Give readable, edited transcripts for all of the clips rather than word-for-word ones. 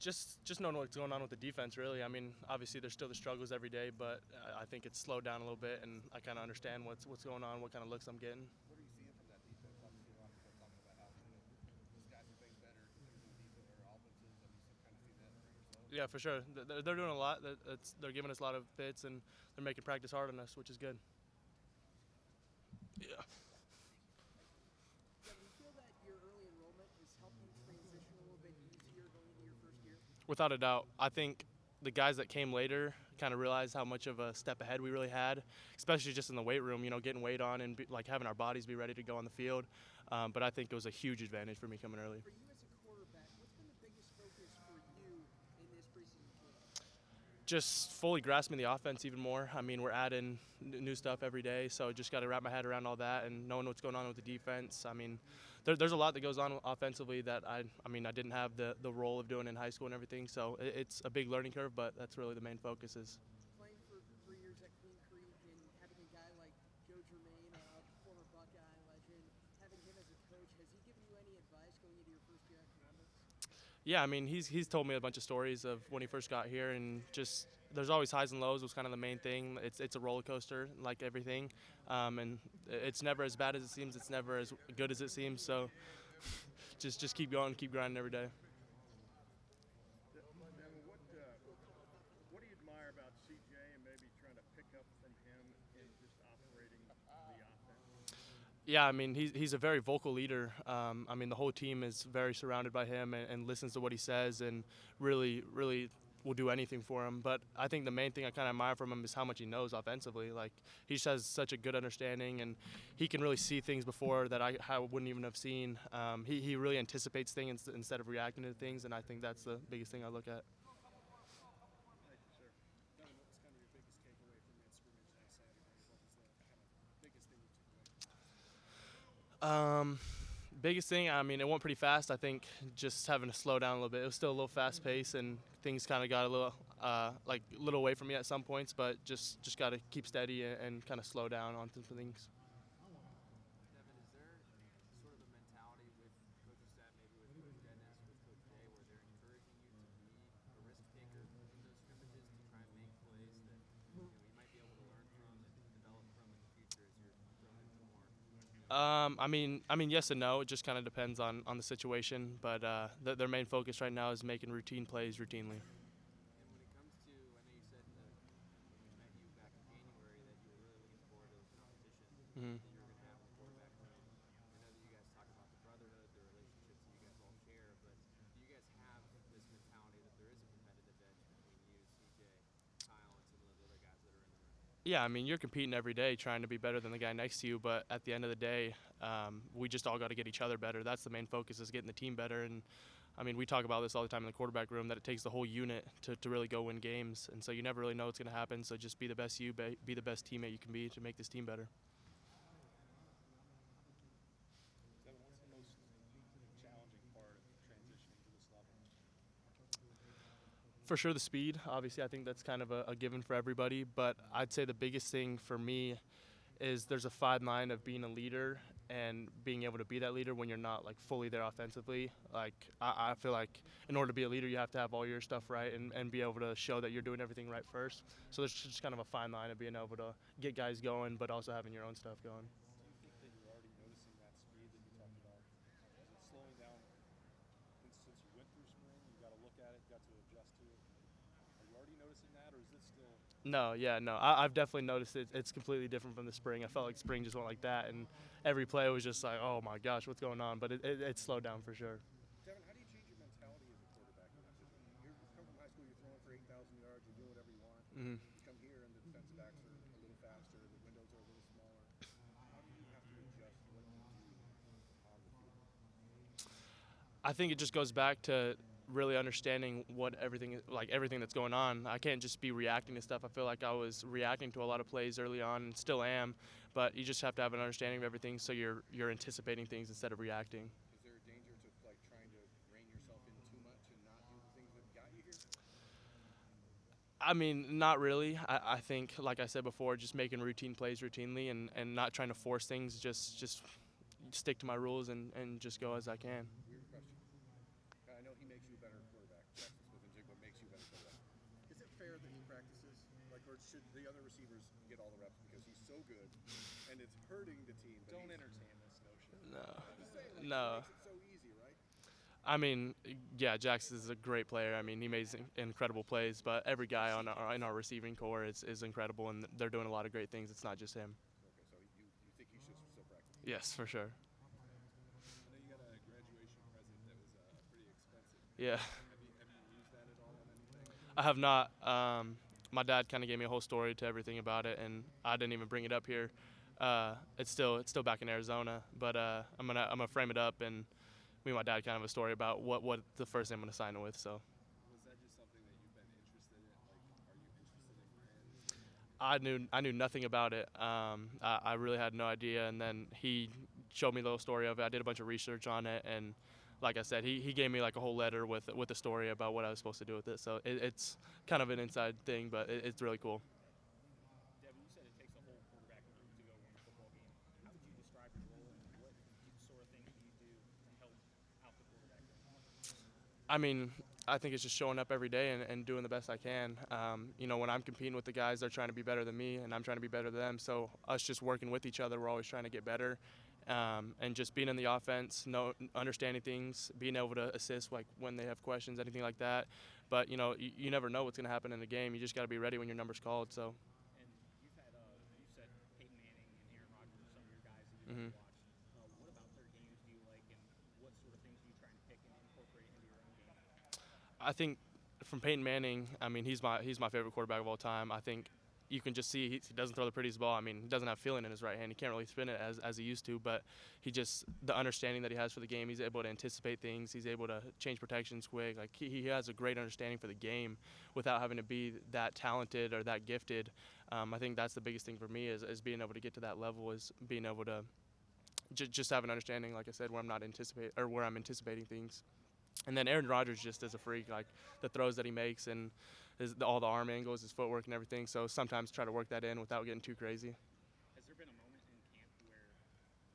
Just knowing what's going on with the defense, really. I mean, obviously there's still the struggles every day, but I think it's slowed down a little bit, and I kind of understand what's going on, what kind of looks I'm getting. What are you seeing from that defense? Obviously, a lot of people are talking about how this guy's are playing better in the defense or offenses. Have you kind of seen that for yourself? Yeah, for sure. They're doing a lot. They're giving us a lot of fits, and they're making practice hard on us, which is good. Yeah. Devin, do you feel that your early enrollment has helped you transition a little bit easier going into your first year? Without a doubt, I think the guys that came later kind of realized how much of a step ahead we really had, especially just in the weight room. You know, getting weight on and like having our bodies be ready to go on the field. But I think it was a huge advantage for me coming early. For you as a quarterback, what's been the biggest focus for you in this preseason camp? Just fully grasping the offense even more. I mean, we're adding new stuff every day, so just got to wrap my head around all that and knowing what's going on with the defense. I mean, there's a lot that goes on offensively that I didn't have the role of doing in high school and everything, so it's a big learning curve, but that's really the main focus is. Playing for 3 years at Queen Creek and having a guy like Joe Germain, a former Buckeye legend, having him as a coach, has he given you any advice going into your first year at Columbus? Yeah, I mean, he's told me a bunch of stories of when he first got here, and just there's always highs and lows was kind of the main thing. It's a roller coaster like everything, and it's never as bad as it seems. It's never as good as it seems. So just keep going, keep grinding every day. Devin, what do you admire about CJ and maybe trying to pick up from him in just operating the offense? Yeah, I mean, he's a very vocal leader. I mean, the whole team is very surrounded by him and listens to what he says and really will do anything for him. But I think the main thing I kind of admire from him is how much he knows offensively. Like, he just has such a good understanding, and he can really see things before that I wouldn't even have seen. He really anticipates things instead of reacting to things, and I think that's the biggest thing I look at. Thank you, sir. Devin, what was kind of your biggest takeaway from that scrimmage last Saturday? What was the kind of biggest thing you took away? Biggest thing, I mean, it went pretty fast. I think just having to slow down a little bit. It was still a little fast paced, and things kind of got a little little away from me at some points. But just got to keep steady and kind of slow down on some things. Devin, is there sort of a mentality with coaching staff, maybe with Coach Dennis, with Coach Day, where they're encouraging you to be a risk taker in those scrimmages to try and make plays that you might be able to learn from and develop from in the future as you're thrown into more? Yes and no. It just kind of depends on the situation. But their main focus right now is making routine plays routinely. And when it comes to, I know you said when we met you back in January that you were really looking forward to the competition Mm-hmm. that you were going to have in the quarterback room. I know that you guys talk about the brotherhood, the relationships that you guys all share, but do you guys have this mentality that there is a competitive edge between you, CJ, Kyle, and some of those other guys that are in the room? Yeah, I mean, you're competing every day trying to be better than the guy next to you, but at the end of the day, we just all got to get each other better. That's the main focus, is getting the team better. And I mean, we talk about this all the time in the quarterback room, that it takes the whole unit to really go win games. And so you never really know what's going to happen. So just be the best you, be the best teammate you can be to make this team better. Devin, what's the most challenging part of transitioning to this level? For sure, the speed. Obviously, I think that's kind of a given for everybody. But I'd say the biggest thing for me is there's a fine line of being a leader and being able to be that leader when you're not like fully there offensively. Like I feel like in order to be a leader, you have to have all your stuff right and be able to show that you're doing everything right first. So there's just kind of a fine line of being able to get guys going, but also having your own stuff going. Do you think that you're already noticing that speed that you talked about? Is it slowing down since you went through spring? You got to look at it, got to adjust to it. Are you already noticing that, or is this still? No, yeah, no. I've definitely noticed it. It's completely different from the spring. I felt like spring just went like that, and every play was just like, oh my gosh, what's going on? But it slowed down for sure. Devin, how do you change your mentality as a quarterback in that position? You come from high school, you're throwing for 8,000 yards, you're doing whatever you want. Mm-hmm. You come here, and the defensive backs are a little faster, the windows are a little smaller. How do you have to adjust what you do on the field? I think it just goes back to really understanding what everything that's going on. I can't just be reacting to stuff. I feel like I was reacting to a lot of plays early on and still am, but you just have to have an understanding of everything so you're anticipating things instead of reacting. Is there a danger to like trying to rein yourself in too much and not do the things that got you here? I mean, not really. I think, like I said before, just making routine plays routinely and not trying to force things, just stick to my rules and just go as I can. Weird question. I know he makes you a better quarterback. That's fair that he practices? Like, or should the other receivers get all the reps because he's so good, and it's hurting the team? Don't entertain this notion. No. I'm just saying, like, No. he makes it so easy, right? I mean, yeah, Jax is a great player. I mean, he makes incredible plays, but every guy in our receiving core is incredible, and they're doing a lot of great things. It's not just him. Okay, so you think he should still practice? Yes, for sure. I know you got a graduation present that was pretty expensive. Yeah. Have you used that at all on anything? I have not. My dad kind of gave me a whole story to everything about it, and I didn't even bring it up here. It's still back in Arizona, but I'm gonna frame it up, and me and my dad kind of have a story about what the first thing I'm gonna sign it with. So Was that just something that you've been interested in? Like, are you interested in pens? I knew nothing about it. I really had no idea, and then he showed me the little story of it. I did a bunch of research on it, and like I said, he gave me like a whole letter with a story about what I was supposed to do with it. So it's kind of an inside thing, but it's really cool. Devin, you said it takes a whole quarterback to go win a football game. How would you describe your role, and what sort of things do you do to help out the quarterback? I mean, I think it's just showing up every day and doing the best I can. When I'm competing with the guys, they're trying to be better than me, and I'm trying to be better than them. So us just working with each other, we're always trying to get better. And just being in the offense, understanding things, being able to assist like when they have questions, anything like that. But you never know what's going to happen in the game. You just got to be ready when your number's called. So. And you've had, you said Peyton Manning and Aaron Rodgers are some of your guys that you've Mhm. watched. What about their games do you like, and what sort of things do you try and pick and incorporate into your own game? I think from Peyton Manning, I mean, he's my favorite quarterback of all time. I think you can just see he doesn't throw the prettiest ball. I mean, he doesn't have feeling in his right hand. He can't really spin it as he used to, but the understanding that he has for the game, he's able to anticipate things. He's able to change protections quick. Like he has a great understanding for the game without having to be that talented or that gifted. I think that's the biggest thing for me is being able to get to that level, is being able to just have an understanding, like I said, where I'm anticipating things. And then Aaron Rodgers just is a freak, like the throws that he makes and all the arm angles, his footwork and everything. So sometimes try to work that in without getting too crazy. Has there been a moment in camp where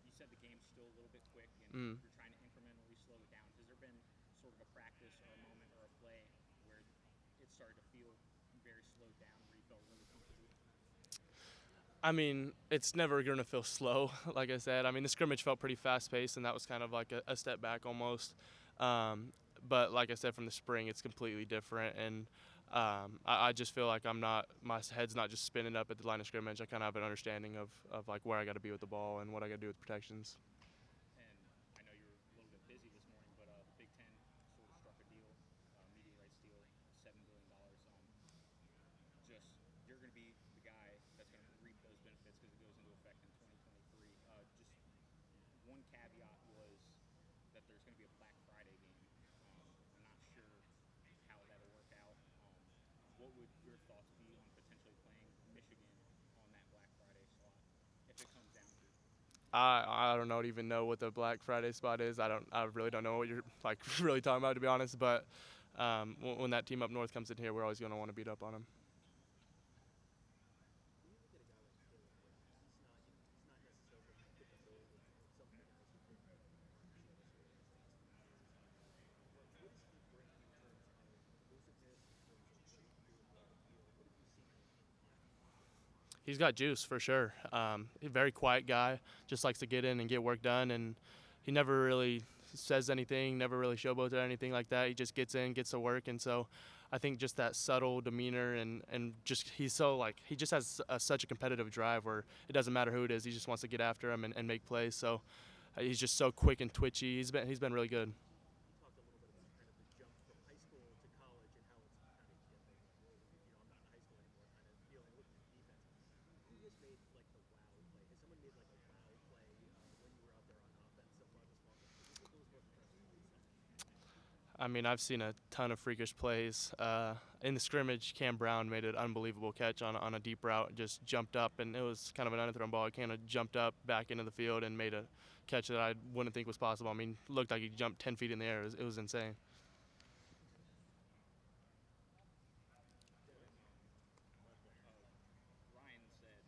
you said the game's still a little bit quick and you're trying to incrementally slow it down? Has there been sort of a practice or a moment or a play where it started to feel very slowed down, where you felt really comfortable? I mean, it's never going to feel slow, like I said. I mean, the scrimmage felt pretty fast-paced, and that was kind of like a step back almost. But like I said, from the spring, it's completely different, and I just feel like my head's not just spinning up at the line of scrimmage. I kind of have an understanding of like where I got to be with the ball and what I got to do with protections. And I know you were a little bit busy this morning, but the Big Ten sort of struck a deal, media rights deal, $7 billion. You're going to be the guy that's going to reap those benefits because it goes into effect in 2023. Just one caveat was that there's going to be a Black Friday game. I'm not sure how that'll work out. What would your thoughts be on potentially playing Michigan on that Black Friday slot if it comes down to it? I don't even know what the Black Friday spot is. I really don't know what you're like really talking about, to be honest. But when that team up north comes in here, we're always going to want to beat up on them. When you look at a guy like Caleb Williams, he's not necessarily fit the mold of some of the guys who've been pushing this year these last few years. What does he bring in terms of elusiveness, in terms of what he can do with the ball on the field? What have you seen him on? He's got juice for sure. He's a very quiet guy, just likes to get in and get work done, and he never really says anything, never really showboats or anything like that. He just gets in, gets to work, and so I think just that subtle demeanor and just he just has such a competitive drive where it doesn't matter who it is, he just wants to get after him and make plays. So he's just so quick and twitchy. He's been really good. You talked a little bit about kind of the jump from high school to college and how it's kind of, I'm not in high school anymore, kind of dealing with the defense. Who has made like the wow play? Has someone made like a wow play when you were out there on offense so far this fall? What was most impressive plays? I mean, I've seen a ton of freakish plays. In the scrimmage, Cam Brown made an unbelievable catch on a deep route, just jumped up, and it was kind of an underthrown ball. He kind of jumped up back into the field and made a catch that I wouldn't think was possible. I mean, looked like he jumped 10 feet in the air. It was insane. Ryan said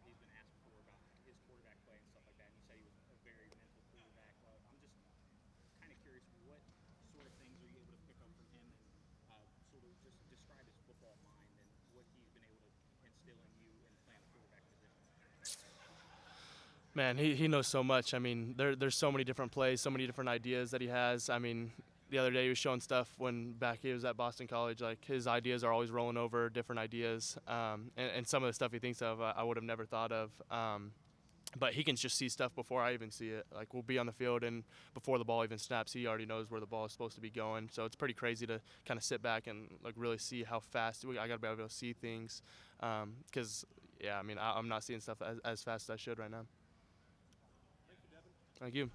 he's been asked before about his quarterback play and stuff like that, and he said he was a very mental quarterback. I'm just kind of curious, what sort of things are you able to pick up from him and sort of just describe his football mind instilling you in playing the quarterback position? Man, he knows so much. I mean, there's so many different plays, so many different ideas that he has. I mean, the other day he was showing stuff when back he was at Boston College. Like, his ideas are always rolling over, different ideas. And some of the stuff he thinks of, I would have never thought of. But he can just see stuff before I even see it. Like, we'll be on the field, and before the ball even snaps, he already knows where the ball is supposed to be going. So it's pretty crazy to kind of sit back and, like, really see how fast I got to be able to see things. Because, yeah, I mean, I'm not seeing stuff as fast as I should right now. Thank you, Devin. Thank you.